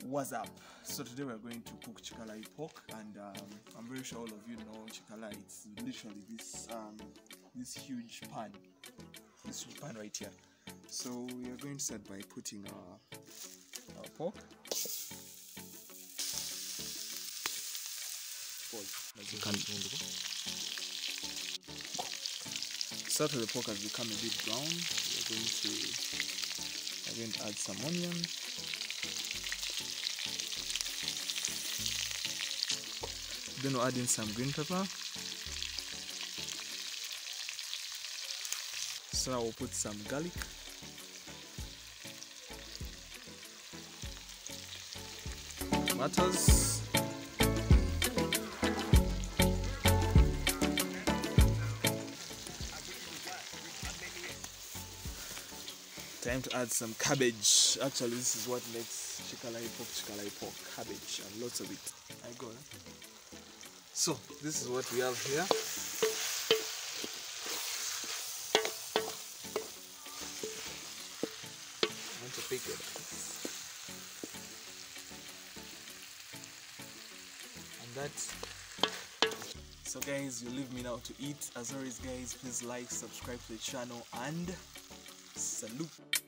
What's up? So today we're going to cook Kikalayi pork, and I'm very sure all of you know Kikalayi. It's literally this huge pan right here. So we are going to start by putting our pork. Start with the pork has become a bit brown. We're going to add some onion. Then we'll add in some green pepper. So now we'll put some garlic. Tomatoes. Time to add some cabbage. Actually, this is what makes Kikalayi pork, cabbage, and lots of it. I got it. So this is what we have here. I want to pick it. And that's. So guys, you leave me now to eat. As always guys, please like, subscribe to the channel, and salute.